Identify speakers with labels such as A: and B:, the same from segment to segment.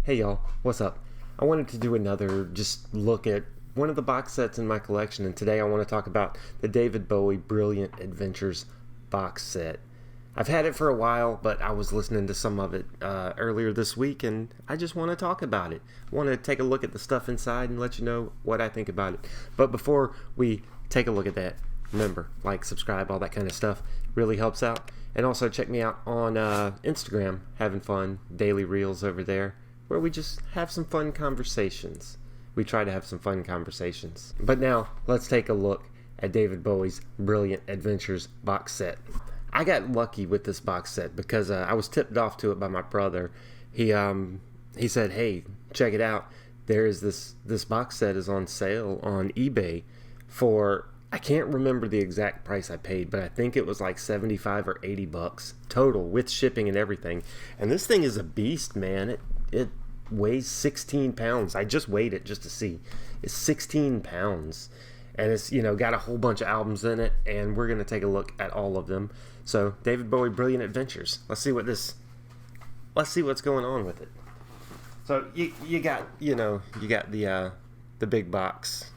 A: Hey y'all, what's up? I wanted to do another just look at one of the box sets in my collection, and today I want to talk about the David Bowie Brilliant Adventures box set. I've had it for a while, but I was listening to some of it earlier this week, and I just want to talk about it. I want to take a look at the stuff inside and let you know what I think about it. But before we take a look at that, remember, like, subscribe, all that kind of stuff really helps out. And also check me out on Instagram, having fun, daily reels over there, where we just have some fun conversations. We try to have some fun conversations. But now, let's take a look at David Bowie's Brilliant Adventures box set. I got lucky with this box set because I was tipped off to it by my brother. He said, "Hey, check it out. There is this box set is on sale on eBay for," I can't remember the exact price I paid, but I think it was like 75 or 80 bucks total with shipping and everything. And this thing is a beast, man. It weighs 16 pounds. I just weighed it just to see. It's 16 pounds. And it's, got a whole bunch of albums in it, and we're going to take a look at all of them. So, David Bowie Brilliant Adventures. Let's see what's going on with it. So, you got the big box.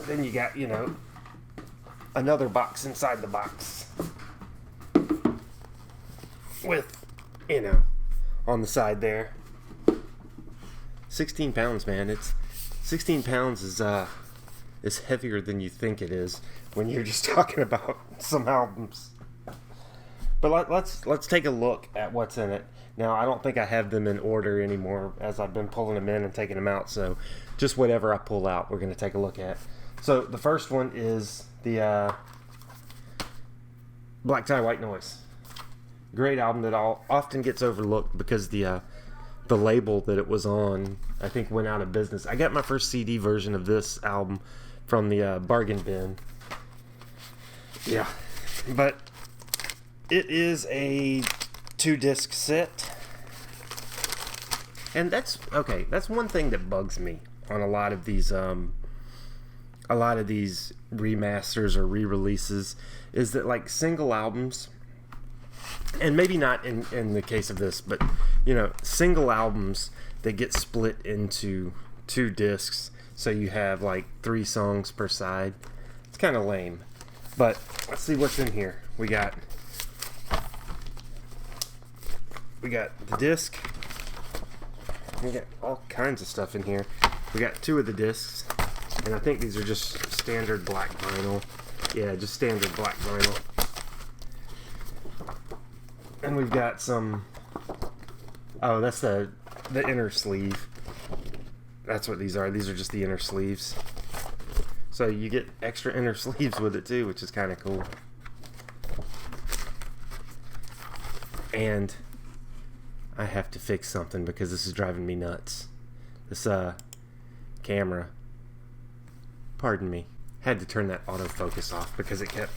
A: Then you got, another box inside the box with, on the side there. 16 pounds, man. 16 pounds is heavier than you think it is when you're just talking about some albums. But let's take a look at what's in it. Now, I don't think I have them in order anymore as I've been pulling them in and taking them out. So just whatever I pull out, we're going to take a look at. So the first one is the Black Tie, White Noise. Great album that often gets overlooked because the label that it was on, I think, went out of business. I got my first CD version of this album from the bargain bin. Yeah, but it is a 2-disc set, and that's one thing that bugs me on a lot of these remasters or re-releases, is that, like, single albums, and maybe not in the case of this, but single albums that get split into 2 discs, so you have like 3 songs per side. It's kind of lame. But let's see what's in here. We got the disc. We got all kinds of stuff in here. We got 2 of the discs, and I think these are just standard black vinyl. Yeah, just standard black vinyl. And we've got some. Oh, that's the inner sleeve. That's what these are. These are just the inner sleeves. So you get extra inner sleeves with it too, which is kind of cool. And I have to fix something because this is driving me nuts. This camera. Pardon me. Had to turn that autofocus off because it kept,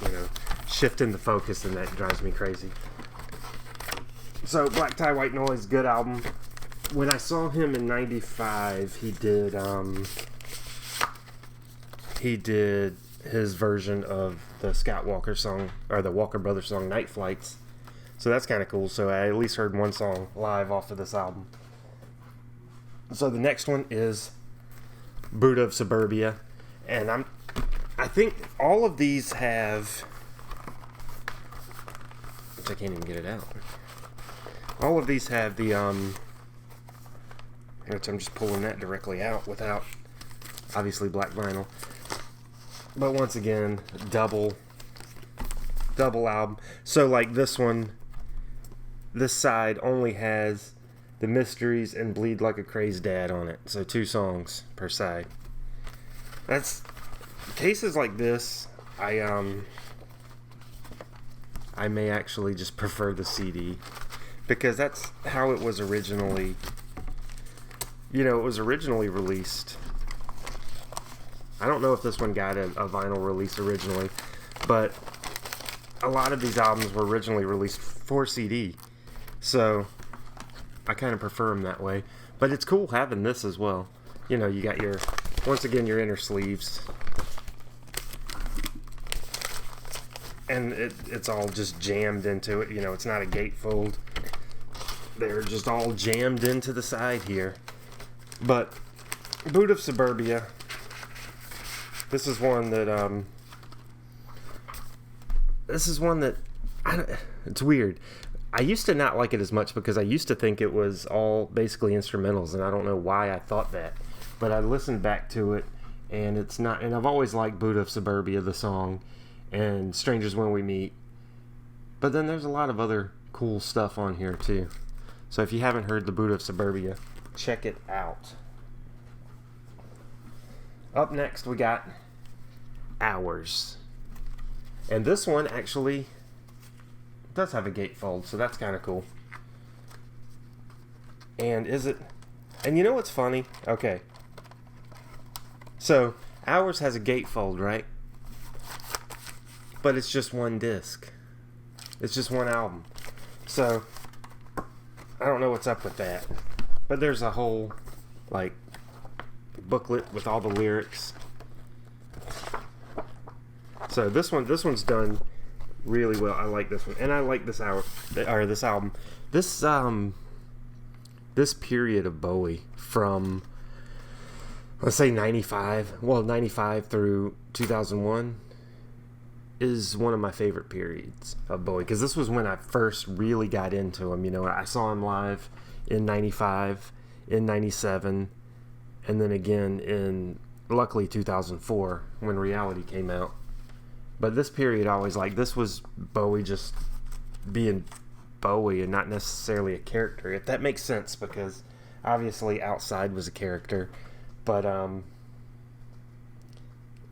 A: shifting the focus, and that drives me crazy. So, Black Tie, White Noise, good album. When I saw him in '95, he did his version of the Scott Walker song, or the Walker Brothers song, Night Flights. So that's kind of cool. So I at least heard one song live off of this album. So the next one is Buddha of Suburbia. And I think all of these have, which I can't even get it out. All of these have the, which I'm just pulling that directly out without, obviously, black vinyl. But once again, double album. So, like, this one, this side only has The Mysteries and Bleed Like a Crazed Dad on it. So 2 songs per side. That's, cases like this, I may actually just prefer the CD. Because that's how it was originally, it was originally released. I don't know if this one got a vinyl release originally, but a lot of these albums were originally released for CD. So I kind of prefer them that way. But it's cool having this as well. You got once again, your inner sleeves. And it's all just jammed into it. It's not a gatefold. they're just all jammed into the side here. But Boot of Suburbia, this is one that it's weird. I used to not like it as much because I used to think it was all basically instrumentals, and I don't know why I thought that. But I listened back to it, and it's not. And I've always liked Boot of Suburbia, the song, and Strangers When We Meet. But then there's a lot of other cool stuff on here too. So if you haven't heard the Boot of Suburbia, check it out. Up next we got Hours. And this one actually does have a gatefold, so that's kind of cool. And and you know what's funny? Okay. So, Hours has a gatefold, right? But it's just one disc. It's just one album. So, I don't know what's up with that. But there's a whole, booklet with all the lyrics. So this one's done really well. I like this one, and I like this album. This period of Bowie from, let's say 95 through 2001 is one of my favorite periods of Bowie, because this was when I first really got into him. You know, I saw him live in 95, in 97, and then again in, luckily, 2004 when Reality came out. But this period I always liked. This was Bowie just being Bowie and not necessarily a character, if that makes sense, because obviously Outside was a character. But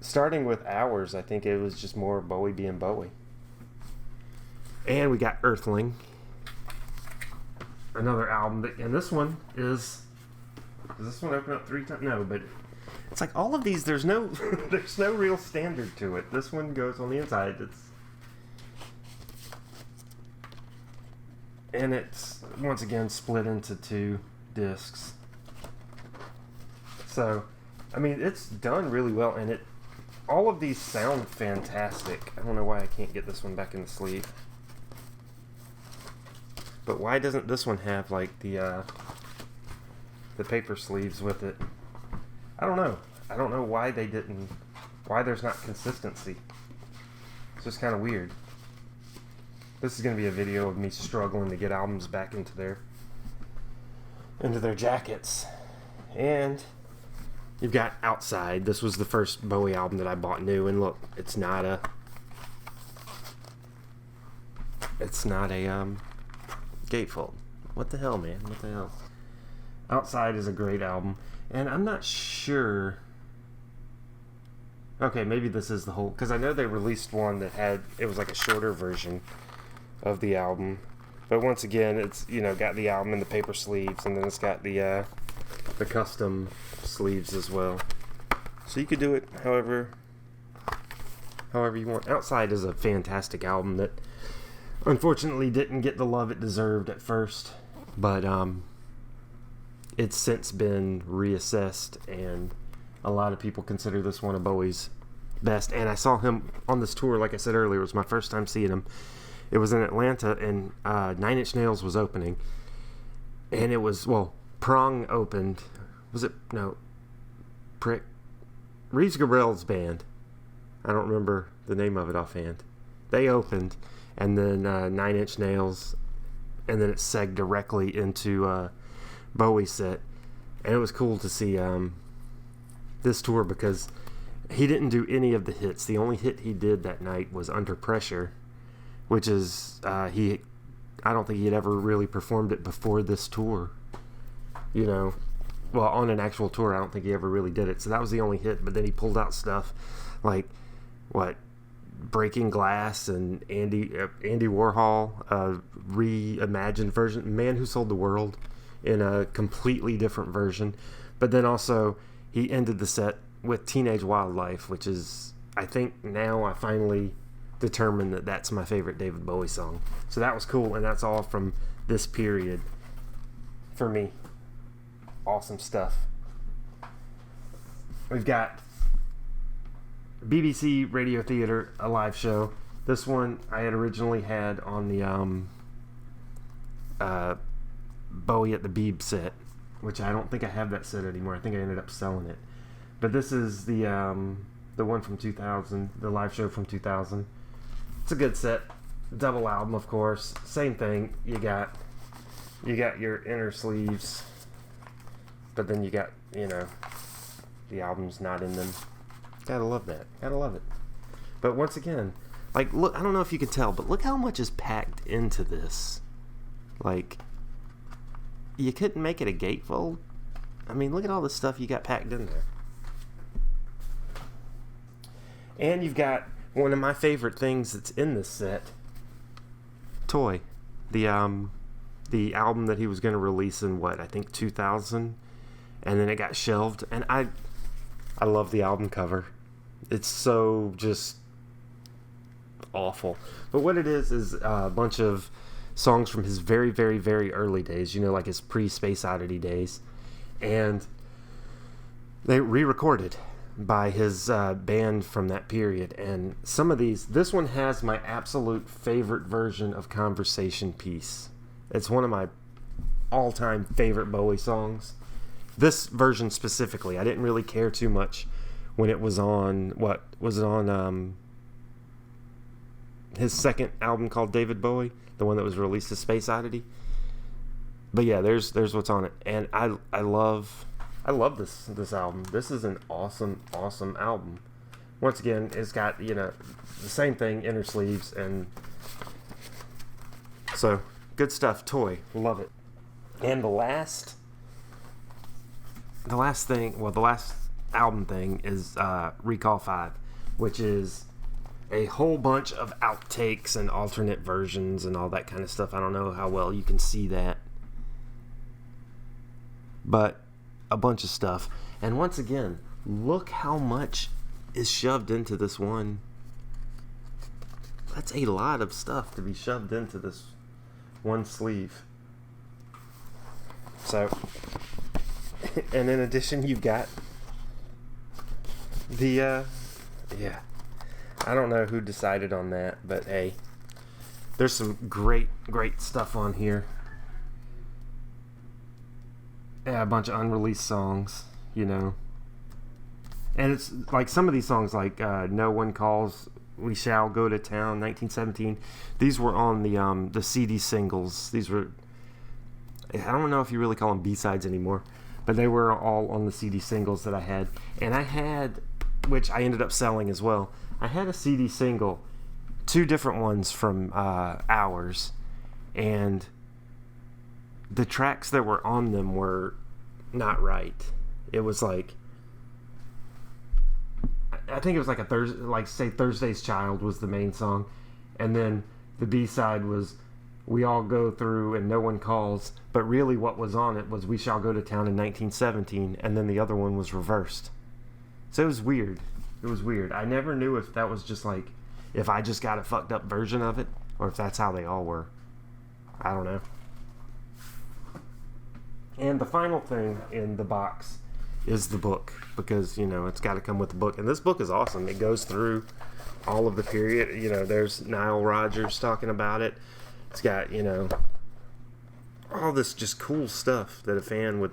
A: starting with Hours, I think it was just more Bowie being Bowie. And we got Earthling, another album and this one does this one open up 3 times? No, but it's like all of these, there's no there's no real standard to it. This one goes on the inside. It's once again split into 2 discs. So, I mean, it's done really well, and all of these sound fantastic. I don't know why I can't get this one back in the sleeve. But why doesn't this one have the paper sleeves with it? I don't know. I don't know why there's not consistency. It's just kind of weird. This is going to be a video of me struggling to get albums back into their jackets. And you've got Outside. This was the first Bowie album that I bought new, and look, it's not a gatefold. What the hell, man? What the hell? Outside is a great album, and I'm not sure. Okay, maybe this is the whole, because I know they released one that it was like a shorter version of the album, but once again, it's got the album in the paper sleeves, and then it's got the custom sleeves as well. So you could do it however you want. Outside is a fantastic album that unfortunately didn't get the love it deserved at first, but it's since been reassessed, and a lot of people consider this one of Bowie's best. And I saw him on this tour, like I said earlier. It was my first time seeing him. It was in Atlanta, and 9 Inch Nails was opening, and it was, Prong opened. Was it? No. Prick. Reeves Gabrel's band. I don't remember the name of it offhand. They opened, and then 9 Inch Nails, and then it segged directly into Bowie set. And it was cool to see this tour, because he didn't do any of the hits. The only hit he did that night was Under Pressure, which is I don't think he had ever really performed it before this tour. On an actual tour, I don't think he ever really did it. So that was the only hit. But then he pulled out stuff like Breaking Glass and Andy Warhol, reimagined version, Man Who Sold the World, in a completely different version. But then also he ended the set with Teenage Wildlife, which is, I think now I finally determined that that's my favorite David Bowie song. So that was cool, and that's all from this period for me. Awesome stuff. We've got BBC Radio Theatre, a live show. This one I had originally had on the Bowie at the Beeb set, which I don't think I have that set anymore. I think I ended up selling it. But this is the one from 2000, the live show from 2000. It's a good set. Double album, of course. Same thing. You got your inner sleeves, but then you got, the album's not in them. Gotta love that. Gotta love it. But once again, like, look, I don't know if you can tell, but look how much is packed into this. Like, you couldn't make it a gatefold. I mean, look at all the stuff you got packed in there. And you've got one of my favorite things that's in this set, Toy. The album that he was going to release in, I think 2000, and then it got shelved. And I love the album cover. It's so just awful. But what it is a bunch of songs from his very, very, very early days, like his pre-Space Oddity days. And they re-recorded by his band from that period. And some of this one has my absolute favorite version of Conversation Piece. It's one of my all-time favorite Bowie songs. This version specifically, I didn't really care too much when it was on, his second album called David Bowie, the one that was released as Space Oddity. But yeah, there's what's on it. And I love this album. This is an awesome album. Once again, it's got, the same thing, inner sleeves, and so good stuff. Toy, love it. And the last album thing is Recall 5, which is a whole bunch of outtakes and alternate versions and all that kind of stuff. I don't know how well you can see that, but a bunch of stuff. And once again, look how much is shoved into this one. That's a lot of stuff to be shoved into this one sleeve. So, and in addition, you've got the I don't know who decided on that, but hey, there's some great stuff on here. Yeah, a bunch of unreleased songs, And it's like some of these songs, like No One Calls, We Shall Go to Town, 1917. These were on the CD singles. These were, I don't know if you really call them B-sides anymore, but they were all on the CD singles that I had. And I had, which I ended up selling as well, I had a CD single, 2 different ones from Hours, and the tracks that were on them were not right. It was like, I think it was like a Thursday's Child was the main song, and then the B-side was We All Go Through and No One Calls, but really what was on it was We Shall Go to Town in 1917, and then the other one was reversed. So it was weird. I never knew if that was just like, if I just got a fucked up version of it, or if that's how they all were. I don't know. And the final thing in the box is the book, because, it's got to come with the book. And this book is awesome. It goes through all of the period. There's Nile Rodgers talking about it. It's got, all this just cool stuff that a fan would,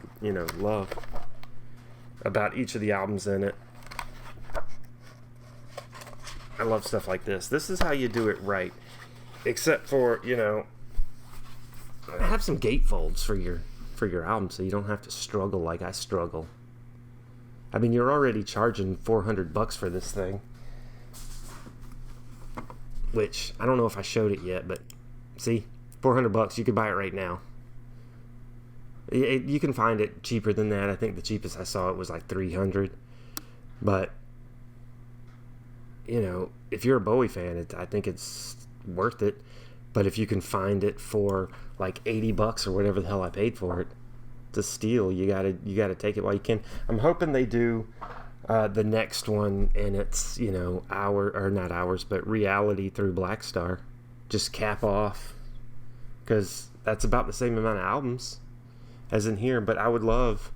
A: love about each of the albums in it. I love stuff like this. This is how you do it right. Except for, have some gatefolds for your album so you don't have to struggle like I struggle. I mean, you're already charging $400 for this thing. Which, I don't know if I showed it yet, but see, $400, you could buy it right now. You can find it cheaper than that. I think the cheapest I saw it was like $300. But, if you're a Bowie fan, I think it's worth it. But if you can find it for like $80 or whatever the hell I paid for it, it's a steal. You gotta take it while you can. I'm hoping they do the next one, and it's not Hours, but Reality through Black Star. Just cap off, because that's about the same amount of albums as in here. But I would love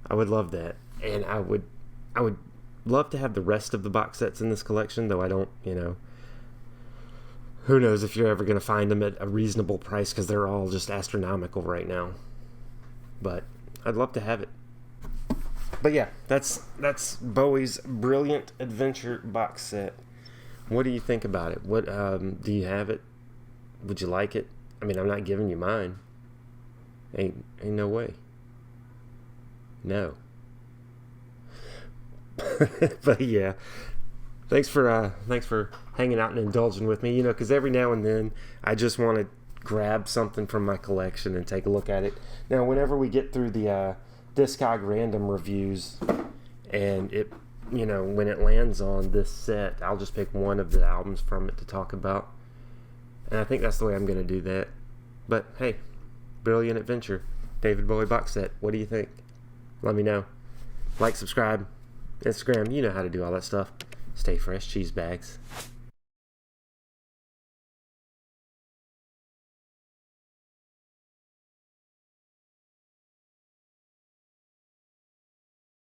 A: that, and I would love to have the rest of the box sets in this collection, though I don't, who knows if you're ever going to find them at a reasonable price, because they're all just astronomical right now. But I'd love to have it. But yeah, that's Bowie's Brilliant Adventure box set. What do you think about it? What do you have it? Would you like it? I mean, I'm not giving you mine. Ain't no way. No. But yeah, thanks for hanging out and indulging with me. Because every now and then I just want to grab something from my collection and take a look at it. Now, whenever we get through the Discog random reviews, and it, when it lands on this set, I'll just pick one of the albums from it to talk about. And I think that's the way I'm going to do that. But hey, Brilliant Adventure, David Bowie box set. What do you think? Let me know. Like, subscribe, Instagram, you know how to do all that stuff. Stay fresh, cheese bags.